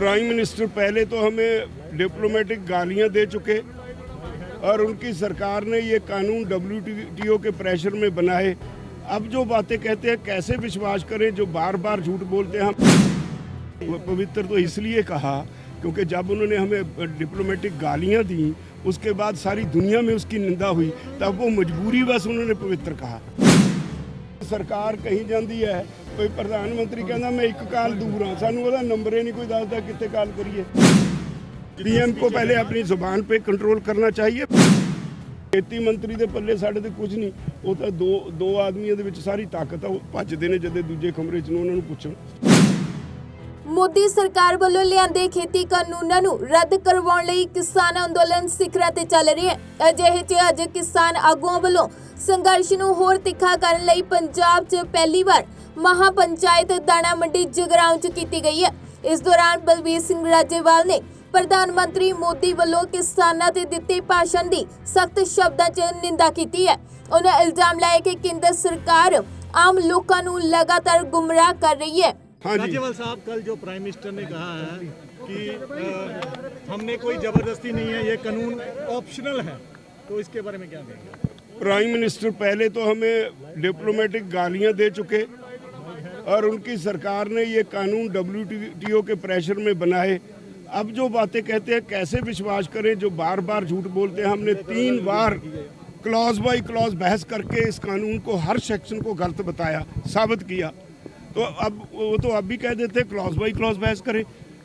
Prime minister पहले तो हमें डिप्लोमेटिक गालियां दे चुके और उनकी सरकार ने ये कानून WTO के प्रेशर में बनाए। अब जो बातें कहते हैं कैसे विश्वास करें, जो बार बार झूठ बोलते हैं। हम पवित्र तो इसलिए कहा क्योंकि जब उन्होंने हमें डिप्लोमेटिक गालियां दी उसके बाद सारी दुनिया में उसकी निंदा हुई, तब वो मजबूरी बस उन्होंने पवित्र कहा। सरकार कहीं जाती है, कोई प्रधानमंत्री कहना मैं एक काल दूर हाँ, सानू ਉਹਦਾ नंबर ही नहीं कोई दसदा कितने काल करिए। PM को पहले अपनी जुबान पे कंट्रोल करना चाहिए। खेती मंत्री ਦੇ ਪੱਲੇ ਸਾਡੇ ਤੇ ਕੁਝ ਨਹੀਂ, ਉਹ ਤਾਂ ਦੋ ਆਦਮੀਆਂ ਦੇ ਵਿੱਚ ਸਾਰੀ ਤਾਕਤ ਆ, ਉਹ ਭੱਜਦੇ ਨੇ ਜਦੇ ਦੂਜੇ ਕਮਰੇ 'ਚ ਨੂੰ ਉਹਨਾਂ ਨੂੰ ਪੁੱਛਣ। ਮੋਦੀ ਸਰਕਾਰ ਵੱਲੋਂ ਲਿਆਂਦੇ ਖੇਤੀ ਕਾਨੂੰਨਾਂ ਨੂੰ ਰੱਦ ਕਰਵਾਉਣ ਲਈ ਕਿਸਾਨ ਅੰਦੋਲਨ ਸਿਖਰਾਂ ਤੇ ਚੱਲ ਰਿਹਾ ਹੈ। ਅਜਿਹੇ 'ਚ ਅੱਜ ਕਿਸਾਨ ਆਗੂਆਂ ਵੱਲੋਂ ਸੰਘਰਸ਼ ਨੂੰ ਹੋਰ ਤਿੱਖਾ ਕਰਨ ਲਈ ਪੰਜਾਬ 'ਚ ਪਹਿਲੀ ਵਾਰ ਮਹਾ ਪੰਚਾਇਤ ਦਾਣਾ ਮੰਡੀ ਜਗਰਾਉਂ 'ਚ ਕੀਤੀ ਗਈ ਹੈ। ਇਸ ਦੌਰਾਨ ਬਲਬੀਰ ਸਿੰਘ ਰਾਜੇਵਾਲ ਨੇ ਪ੍ਰਧਾਨ ਮੰਤਰੀ ਮੋਦੀ ਵੱਲੋਂ ਕਿਸਾਨਾਂ ਤੇ ਦਿੱਤੇ ਭਾਸ਼ਣ ਦੀ ਸਖਤ ਸ਼ਬਦਾਂ 'ਚ ਨਿੰਦਾ ਕੀਤੀ ਹੈ। ਉਹਨਾਂ ਇਲਜ਼ਾਮ ਲਾਇਆ ਕਿ ਕੇਂਦਰ ਸਰਕਾਰ ਆਮ ਲੋਕਾਂ ਨੂੰ ਲਗਾਤਾਰ ਗੁੰਮਰਾਹ ਕਰ ਰਹੀ है। राजेवाल साहब, कल जो प्राइम मिनिस्टर ने कहा है कि हमने कोई जबरदस्ती नहीं है, ये कानून ऑप्शनल है, तो इसके बारे में क्या कहेंगे? प्राइम मिनिस्टर पहले तो हमें डिप्लोमेटिक गालियां दे चुके और उनकी सरकार ने ये कानून WTO के प्रेशर में बनाए। अब जो बातें कहते हैं कैसे विश्वास करें, जो बार बार झूठ बोलते हैं। हमने 3 बार क्लॉज बाई क्लॉज बहस करके इस कानून को, हर सेक्शन को गलत बताया, साबित किया। तो अब वो तो अब भी कह देते क्लॉज बाई क्लॉज बहस करें,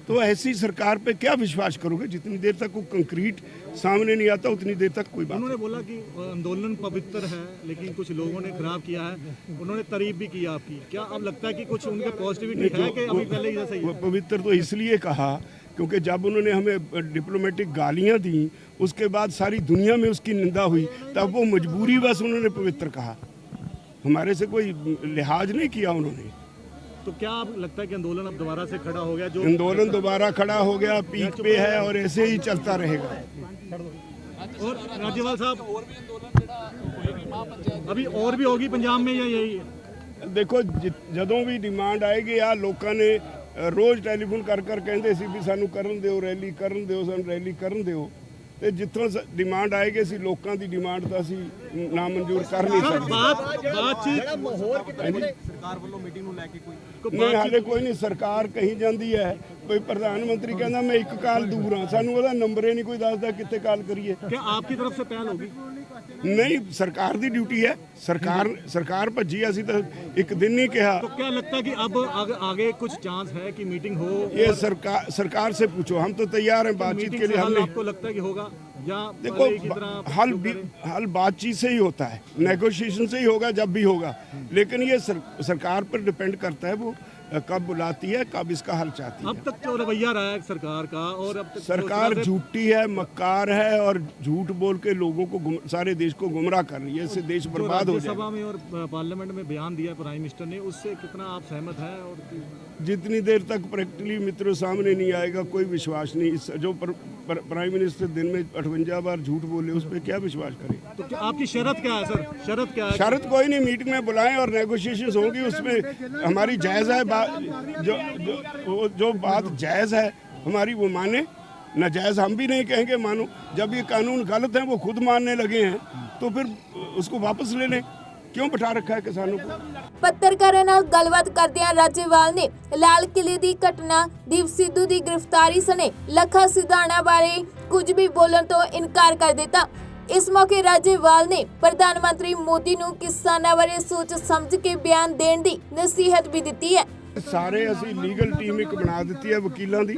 तो ऐसी सरकार पे क्या विश्वास करोगे? जितनी देर तक वो कंक्रीट सामने नहीं आता उतनी देर तक कोई बात। उन्होंने बोला कि आंदोलन पवित्र है, लेकिन कुछ लोगों ने खराब किया है। उन्होंने तारीफ भी की आपकी। क्या अब लगता है कि कुछ उनके पॉजिटिविटी है कि अभी पहले ही जैसा ही? पवित्र तो इसलिए कहा क्योंकि जब उन्होंने हमें डिप्लोमेटिक गालियां दी उसके बाद सारी दुनिया में उसकी निंदा हुई, तब वो मजबूरी बस उन्होंने पवित्र कहा। हमारे से कोई लिहाज नहीं किया उन्होंने। तो क्या अब लगता है कि आंदोलन अब दोबारा से खड़ा हो गया? जो आंदोलन दोबारा खड़ा हो गया, पीक पे है और ऐसे ही चलता रहेगा। और राज्यपाल साहब, अभी और भी होगी पंजाब में या यही है? देखो ਜਦੋਂ ਵੀ ਡਿਮਾਂਡ ਆਏਗੀ ਆ ਲੋਕਾਂ ਨੇ ਰੋਜ਼ ਟੈਲੀਫੋਨ ਕਰ ਕਹਿੰਦੇ ਸੀ ਵੀ ਸਾਨੂੰ ਕਰਨ ਦਿਓ ਰੈਲੀ, ਕਰਨ ਦਿਓ, ਸਾਨੂੰ ਰੈਲੀ ਕਰਨ ਦਿਓ। ਤੇ ਜਿੱਥੋਂ ਡਿਮਾਂਡ ਆਏਗੀ ਸੀ ਲੋਕਾਂ ਦੀ ਡਿਮਾਂਡ ਤਾਂ ਅਸੀਂ ਨਾ ਮਨਜ਼ੂਰ ਕਰ ਨਹੀਂ ਸਕਦੇ। ਸਰਕਾਰ ਵੱਲੋਂ ਮੀਟਿੰਗ ਨੂੰ ਲੈ ਕੇ ਨਹੀਂ, ਹਾਲੇ ਕੋਈ ਨਹੀਂ। ਸਰਕਾਰ ਕਹੀਂ ਜਾਂਦੀ ਹੈ, ਕੋਈ ਪ੍ਰਧਾਨ ਮੰਤਰੀ ਕਹਿੰਦਾ ਮੈਂ ਇੱਕ ਕਾਲ ਦੂਰ ਹਾਂ, ਸਾਨੂੰ ਉਹਦਾ ਨੰਬਰ ਹੀ ਨਹੀਂ ਕੋਈ ਦੱਸਦਾ ਕਿੱਥੇ ਕਾਲ ਕਰੀਏ। क्या आपकी तरफ से पहल होगी? नहीं, सरकार की ड्यूटी है। सरकार भज्जी, ਅਸੀਂ ਤਾਂ ਇੱਕ ਦਿਨ नहीं कहा। तो क्या लगता है कि अब आगे कुछ चांस है कि मीटिंग हो? ये सरकार से पूछो, हम तो तैयार हैं बातचीत के लिए। हमने आपको लगता है कि होगा या देखो हल बातचीत से ही होता है, नेगोशिएशन से ही होगा जब भी होगा, लेकिन ये सरकार पर डिपेंड करता है वो कब बुलाती है, कब इसका हल चाहती है। अब तक जो रवैया रहा है सरकार का, और अब तक सरकार झूठी है, मक्कार है और झूठ बोल के लोगों को सारे देश को गुमराह कर रही है। इससे देश बर्बाद हो जाएगा। सभा में और पार्लियामेंट में बयान दिया प्राइम मिनिस्टर ने, उससे कितना आप सहमत हैं? और जितनी देर तक प्रैक्टिकली मित्रों सामने नहीं आएगा कोई विश्वास नहीं। इस जो प्राइम मिनिस्टर दिन में 58 बार झूठ बोले उस पर क्या विश्वास करें? तो आपकी शर्त क्या है सर? शर्त क्या है? शर्त कोई नहीं, मीटिंग में बुलाएं और नेगोशिएशन होगी, उसमें हमारी जायज़ है जो बात जायज़ है हमारी वो माने, नाजायज़ हम भी नहीं कहेंगे मानो। जब ये कानून गलत है वो खुद मानने लगे हैं तो फिर उसको वापस ले लें। क्यों बिठा रखा है किसानों को? ਪੱਤਰਕਾਰਾਂ ਨਾਲ ਗੱਲਬਾਤ ਕਰਦਿਆਂ ਰਾਜੇਵਾਲ ਨੇ ਲਾਲ ਕਿਲੇ ਦੀ ਘਟਨਾ, ਦੀਪ ਸਿੱਧੂ ਦੀ ਗ੍ਰਿਫਤਾਰੀ ਸਣੇ ਲੱਖਾ ਸਿਧਾਣਾ ਬਾਰੇ ਕੁਝ ਵੀ ਬੋਲਣ ਤੋਂ ਇਨਕਾਰ ਕਰ ਦਿੱਤਾ। ਇਸ ਮੌਕੇ ਰਾਜੇਵਾਲ ਨੇ ਪ੍ਰਧਾਨ ਮੰਤਰੀ ਮੋਦੀ ਨੂੰ ਕਿਸਾਨਾਂ ਬਾਰੇ ਸੋਚ ਸਮਝ ਕੇ ਬਿਆਨ ਦੇਣ ਦੀ ਨਸੀਹਤ ਵੀ ਦਿੱਤੀ ਹੈ। ਸਾਰੇ ਅਸੀਂ ਲੀਗਲ ਟੀਮ ਇੱਕ ਬਣਾ ਦਿੱਤੀ ਹੈ ਵਕੀਲਾਂ ਦੀ।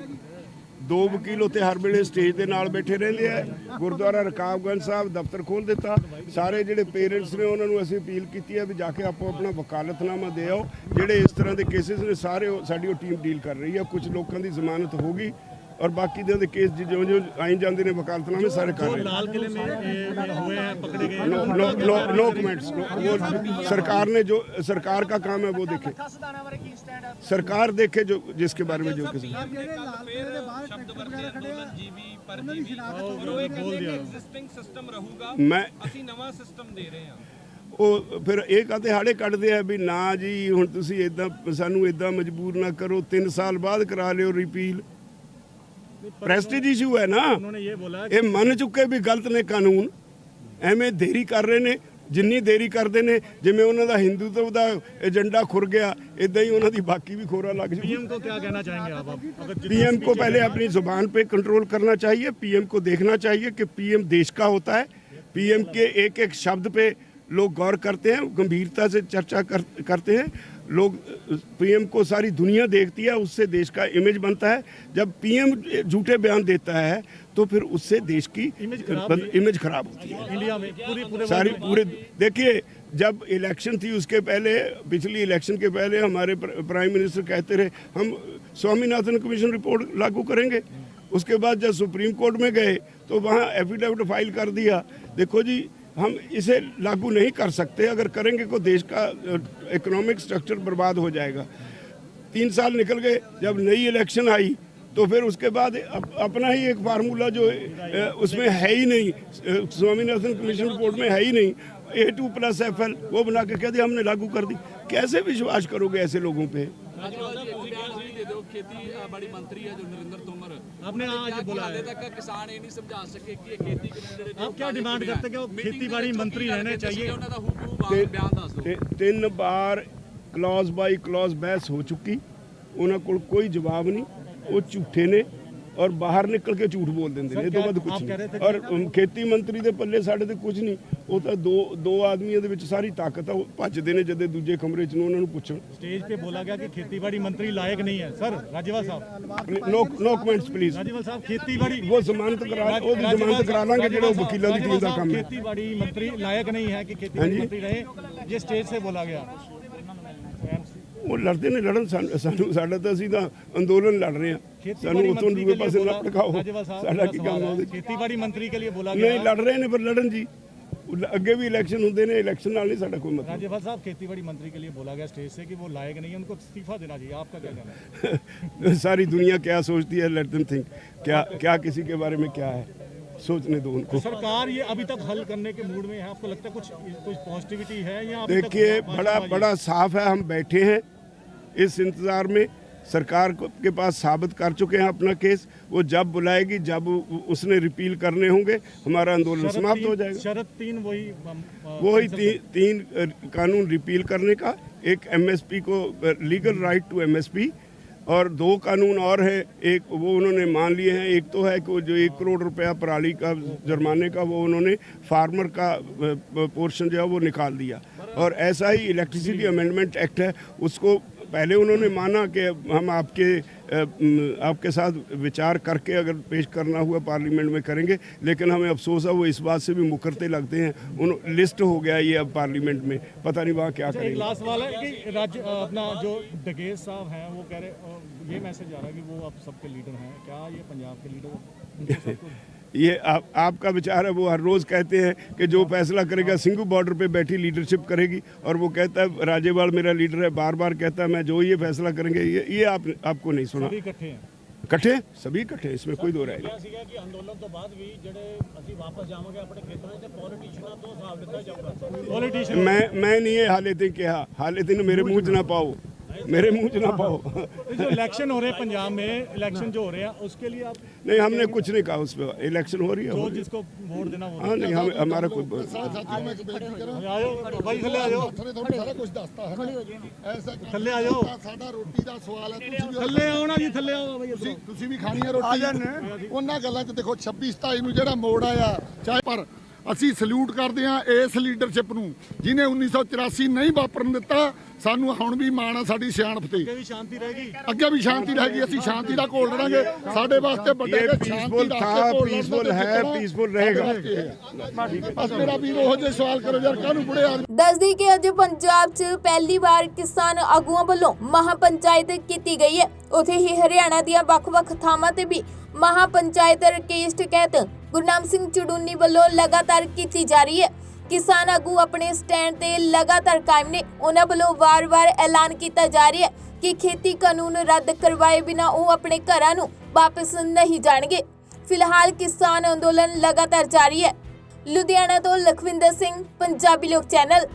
2 ਵਕੀਲ ਉੱਥੇ ਹਰ ਵੇਲੇ ਸਟੇਜ ਦੇ ਨਾਲ ਬੈਠੇ ਰਹਿੰਦੇ ਆ। ਗੁਰਦੁਆਰਾ ਰਕਾਬਗੰਜ ਸਾਹਿਬ ਦਫ਼ਤਰ ਖੋਲ੍ਹ ਦਿੱਤਾ। ਸਾਰੇ ਜਿਹੜੇ ਪੇਰੈਂਟਸ ਨੇ ਉਹਨਾਂ ਨੂੰ ਅਸੀਂ ਅਪੀਲ ਕੀਤੀ ਹੈ ਵੀ ਜਾ ਕੇ ਆਪੋ ਆਪਣਾ ਵਕਾਲਤਨਾਮਾ ਦੇ ਆਓ। ਜਿਹੜੇ ਇਸ ਤਰ੍ਹਾਂ ਦੇ ਕੇਸਿਸ ਨੇ ਸਾਰੇ ਸਾਡੀ ਉਹ ਟੀਮ ਡੀਲ ਕਰ ਰਹੀ ਹੈ। ਕੁਝ ਲੋਕਾਂ ਦੀ ਜ਼ਮਾਨਤ ਹੋ ਗਈ और बाकी दे केस जो आई जाते हैं वकालतनामे सारे कर रहे हैं। लाल किले में हुए हैं, पकड़े गए, नो कमेंट्स। वो सरकार ने जो सरकार का काम है वो देखे, सरकार देखे जो जिसके बारे में जो किसी मैं ਉਹ ਫਿਰ ਇਹ ਕਹਤੇ ਹਾੜੇ ਕੱਢਦੇ ਆ ਵੀ ਨਾ ਜੀ ਹੁਣ ਤੁਸੀਂ ਇਦਾਂ ਸਾਨੂੰ ਇਦਾਂ ਮਜਬੂਰ ਨਾ ਕਰੋ, 3 ਸਾਲ ਬਾਅਦ ਕਰਾ ਲਿਓ ਰਿਪੀਲ। ਪ੍ਰੈਸਟੀਜ ਇਸ਼ੂ ਹੈ ਨਾ। उन्होंने ये बोला ਇਹ ਮੰਨ ਚੁੱਕੇ ਵੀ ਗਲਤ ਨੇ ਕਾਨੂੰਨ, ਐਵੇਂ ਦੇਰੀ ਕਰ ਰਹੇ ਨੇ। ਜਿੰਨੀ ਦੇਰੀ ਕਰਦੇ ਨੇ, ਜਿਵੇਂ ਉਹਨਾਂ ਦਾ ਹਿੰਦੂਤਵ ਦਾ ਏਜੰਡਾ ਖੁਰ ਗਿਆ, ਇਦਾਂ ਹੀ ਉਹਨਾਂ ਦੀ ਬਾਕੀ ਵੀ ਖੋਰਾ ਲੱਗ ਜੂ। पीएम को क्या कहना चाहेंगे आप अगर जितना पीएम को speech पहले है- अपनी जुबान पे कंट्रोल करना चाहिए। पीएम को देखना चाहिए कि पीएम देश का होता है। पीएम के एक एक शब्द पे लोग गौर करते हैं, गंभीरता से चर्चा करते हैं लोग। पीएम को सारी दुनिया देखती है, उससे देश का इमेज बनता है। जब पीएम झूठे बयान देता है तो फिर उससे देश की इमेज खराब होती है इंडिया में पूरे सारी पूरे। देखिए, जब इलेक्शन थी उसके पहले, पिछली इलेक्शन के पहले हमारे प्राइम मिनिस्टर कहते रहे हम स्वामीनाथन कमीशन रिपोर्ट लागू करेंगे। उसके बाद जब सुप्रीम कोर्ट में गए तो वहाँ एफिडेविट फाइल कर दिया। देखो जी, हम इसे लागू नहीं कर सकते। अगर करेंगे तो देश का इकोनॉमिक स्ट्रक्चर बर्बाद हो जाएगा। 3 साल निकल गए, जब नई इलेक्शन आई तो फिर उसके बाद अपना ही एक फार्मूला जो उसमें है ही नहीं, स्वामीनाथन कमीशन रिपोर्ट में है ही नहीं, A2+FL वो बना के कह दिया हमने लागू कर दी। कैसे विश्वास करोगे ऐसे लोगों पे? खेती बड़ी मंत्री है जो नरेंद्र तोमर, आपने आज बोला हाले है। तक किसान ये नहीं समझा सके कि ये खेती के आप क्या डिमांड करते हैं कि वो खेतीबाड़ी मंत्री रहने चाहिए? ਉਹਨਾਂ ਦਾ ਹੁਕਮ ਬਿਆਨ ਦੱਸ ਦਿਓ। 3 ਬਾਰ ਕਲੌਜ਼ ਬਾਈ ਕਲੌਜ਼ ਬਹਿਸ ਹੋ ਚੁੱਕੀ, ਉਹਨਾਂ ਕੋਲ ਕੋਈ ਜਵਾਬ ਨਹੀਂ। ਉਹ ਝੂਠੇ ਨੇ ਔਰ ਬਾਹਰ ਨਿਕਲ ਕੇ ਝੂਠ ਬੋਲ ਦਿੰਦੇ ਨੇ। ਇਹ ਤੋਂ ਵੱਧ ਕੁਝ ਨਹੀਂ। ਔਰ ਖੇਤੀ ਮੰਤਰੀ ਦੇ ਪੱਲੇ ਸਾਡੇ ਤੇ ਕੁਝ ਨਹੀਂ। ਉਹ ਤਾਂ ਦੋ ਆਦਮੀਆਂ ਦੇ ਵਿੱਚ ਸਾਰੀ ਤਾਕਤ ਆ। ਉਹ ਭੱਜਦੇ ਨੇ ਜਦੇ ਦੂਜੇ ਕਮਰੇ 'ਚ ਨੂੰ ਉਹਨਾਂ ਨੂੰ ਪੁੱਛਣ। स्टेज पे बोला गया कि खेतीबाड़ी मंत्री लायक नहीं है। सर राज्यपाल साहब, नो कमेंट्स प्लीज। राज्यपाल साहब खेतीबाड़ी ਉਹ ਜ਼ਮਾਨਤ ਕਰਾ ਉਹਦੀ ਜ਼ਮਾਨਤ ਕਰਾ ਲਾਂਗੇ, ਜਿਹੜਾ ਉਹ ਵਕੀਲਾਂ ਦੀ ਟੀਮ ਦਾ ਕੰਮ ਹੈ। खेतीबाड़ी मंत्री लायक नहीं है कि खेतीबाड़ी मंत्री रहे, ये स्टेज से बोला गया। ਉਹ ਲੜਦੇ ਨੇ, ਲੜਨ। ਸਾਨੂੰ ਸਾਡਾ ਤਾਂ ਅਸੀਂ ਤਾਂ ਅੰਦੋਲਨ ਲੜ ਰਹੇ ਹਾਂ। ਸਾਨੂੰ ਉਤੋਂ ਦੂਏ ਪਾਸੇ ਨਾ ਭੜਕਾਓ। राज्यपाल साहब, ਸਾਡਾ ਕੀ ਕੰਮ ਹੈ ਉਹਦੇ 'ਚ? खेतीबाड़ी मंत्री के लिए बोला ਨਹੀਂ गया। ਲੜ ਰਹੇ ਨੇ, ਪਰ ਲੜਨ ਜੀ। ਅੱਗੇ ਵੀ ਇਲੈਕਸ਼ਨ ਹੁੰਦੇ ਨੇ, ਇਲੈਕਸ਼ਨ ਨਾਲ ਨਹੀਂ ਸਾਡਾ ਕੋਈ ਮਤਲਬ। राज्यपाल साहब, खेतीबाड़ी मंत्री के लिए बोला गया स्टेज से कि वो लायक नहीं है, उनको इस्तीफा देना चाहिए। आपका क्या कहना है? सारी दुनिया क्या सोचती है, लेट देम थिंक। क्या किसी के बारे में क्या है, सोचने दो उनको। सरकार ये अभी तक हल करने के मूड में है? आपको लगता है कुछ पॉजिटिविटी है या अभी तक देखिए, भाजपा बड़ा साफ है। हम बैठे हैं इस इंतज़ार में। सरकार के पास साबित कर चुके हैं अपना केस। वो जब बुलाएगी, जब उसने रिपील करने होंगे, हमारा आंदोलन समाप्त हो जाएगा। शरत 3 वही तीन कानून रिपील करने का, एक एमएसपी को लीगल राइट टू एमएसपी, और 2 कानून और है। एक वो उन्होंने मान लिए हैं। एक तो है कि जो 1 करोड़ रुपया पराली का जुर्माने का, वो उन्होंने फार्मर का पोर्शन जो है वो निकाल दिया। और ऐसा ही इलेक्ट्रिसिटी अमेंडमेंट एक्ट है, उसको पहले उन्होंने माना कि हम आपके साथ विचार करके अगर पेश करना हुआ पार्लियामेंट में करेंगे, लेकिन हमें अफसोस है वो इस बात से भी मुकरते लगते हैं। लिस्ट हो गया ये अब पार्लियामेंट में, पता नहीं वहाँ क्या एक करेंगे। लास्ट वाला है कि राज्य अपना जो डगेज साहब हैं वो कह रहे, ये मैसेज आ रहा है कि वो आप सबके लीडर हैं। क्या ये पंजाब के लीडर उनको सबको ये आपका विचार है। वो हर रोज़ कहते हैं कि जो फैसला करेगा सिंघू बॉर्डर पे बैठी लीडरशिप करेगी, और वो कहता है राज्यपाल मेरा लीडर है, बार बार कहता है मैं जो ये फैसला करेंगे। ये आपको नहीं सुना। सभी इकट्ठे हैं। इकट्ठे सभी इकट्ठे, इसमें कोई दो राय नहीं। ਸੀਗਾ ਕਿ ਅੰਦੋਲਨ ਤੋਂ ਬਾਅਦ ਵੀ ਜਿਹੜੇ ਅਸੀਂ ਵਾਪਸ ਜਾਵਾਂਗੇ ਆਪਣੇ ਖੇਤਰਾਂ 'ਚ ਪੋਲੀਟੀਸ਼ੀਅਨਾਂ ਤੋਂ ਹਿਸਾਬ ਲਿੱਤਾ ਜਾਊਗਾ। पॉलिटिशियन मैं नहीं ये हाले दिन कहा, हाले दिन मेरे मुंह च ना पाओ, मेरे मुंह च ना पाओ। जो इलेक्शन हो रहे हैं पंजाब में, इलेक्शन जो हो रहे हैं उसके लिए आप नहीं, हमने कुछ नहीं कहा उस पर। इलेक्शन हो रही है, जो हो रही है। जिसको वोट देना वो हाँ नहीं, हमारा कोई ਆਜੋ ਭਾਈ ਥੱਲੇ ਆਜੋ, ਸਾਰਾ ਕੁਝ ਦੱਸਤਾ ਹੈ ਐਸਾ ਥੱਲੇ ਆਜੋ, ਸਾਡਾ ਰੋਟੀ ਦਾ ਸਵਾਲ ਹੈ। ਤੁਸੀਂ ਵੀ ਥੱਲੇ ਆਓ ਨਾ ਜੀ, ਥੱਲੇ ਆਓ ਭਾਈ ਤੁਸੀਂ ਵੀ ਖਾਣੀ ਹੈ ਰੋਟੀ। ਉਹਨਾਂ ਗੱਲਾਂ 'ਚ ਦੇਖੋ 26 27 ਨੂੰ ਜਿਹੜਾ ਮੋੜ ਆਇਆ, ਚਾਹੇ ਪਰ ਅਸੀਂ ਸਲੂਟ ਕਰਦੇ ਹਾਂ ਇਸ ਲੀਡਰਸ਼ਿਪ ਨੂੰ ਜਿਹਨੇ 1984 ਨਹੀਂ ਵਾਪਰਨ ਦਿੱਤਾ। ਸਾਨੂੰ ਹੁਣ ਵੀ ਮਾਣ ਆ ਸਾਡੀ ਸਿਆਣਪ ਤੇ। ਅੱਗੇ ਵੀ ਸ਼ਾਂਤੀ ਰਹੇਗੀ। ਅੱਗੇ ਵੀ ਸ਼ਾਂਤੀ ਰਹੇਗੀ। ਅਸੀਂ ਸ਼ਾਂਤੀ ਦਾ ਘੋਲ ਲੜਾਂਗੇ। ਸਾਡੇ ਵਾਸਤੇ ਵੱਡੇ ये ਸ਼ਾਂਤੀ पीसफुल ਦਾ था, ਘੋਲ पीसफुल है, ਲੜਨਾ पीसफुल रहेगा। ਬਸ ਮੇਰਾ ਵੀਰ ਉਹੋ ਜਿਹੇ ਸਵਾਲ ਕਰੋ ਯਾਰ, ਕਾਹਨੂੰ ਬੁੜੇ ਆਦਮੀ। ਦੱਸਦੀ ਕਿ ਅੱਜ ਪੰਜਾਬ 'ਚ ਪਹਿਲੀ ਵਾਰ ਕਿਸਾਨ ਆਗੂਆਂ ਵੱਲੋਂ ਮਹਾਪੰਚਾਇਤ ਕੀਤੀ ਗਈ ਹੈ। ਉੱਥੇ ਹੀ ਹਰਿਆਣਾ ਦੀਆਂ ਵੱਖ-ਵੱਖ ਥਾਵਾਂ ਤੇ ਵੀ ਮਹਾਪੰਚਾਇਤ ਰਕੇਸ਼ ਟਕੈਤ ਗੁਰਨਾਮ ਸਿੰਘ ਚੜੂਨੀ ਵੱਲੋਂ ਲਗਾਤਾਰ ਕੀਤੀ ਜਾ ਰਹੀ ਹੈ। ਕਿਸਾਨ ਆਗੂ ਆਪਣੇ ਸਟੈਂਡ ਤੇ ਲਗਾਤਾਰ ਕਾਇਮ ਨੇ। ਉਹਨਾਂ ਵੱਲੋਂ ਵਾਰ-ਵਾਰ ਐਲਾਨ ਕੀਤਾ ਜਾ ਰਿਹਾ ਹੈ ਕਿ ਖੇਤੀ ਕਾਨੂੰਨ ਰੱਦ ਕਰਵਾਏ ਬਿਨਾਂ ਉਹ ਆਪਣੇ ਘਰਾਂ ਨੂੰ ਵਾਪਸ ਨਹੀਂ ਜਾਣਗੇ। ਫਿਲਹਾਲ ਕਿਸਾਨ ਅੰਦੋਲਨ ਲਗਾਤਾਰ ਜਾਰੀ ਹੈ। ਲੁਧਿਆਣਾ ਤੋਂ ਲਖਵਿੰਦਰ ਸਿੰਘ, ਪੰਜਾਬੀ ਲੋਕ ਚੈਨਲ।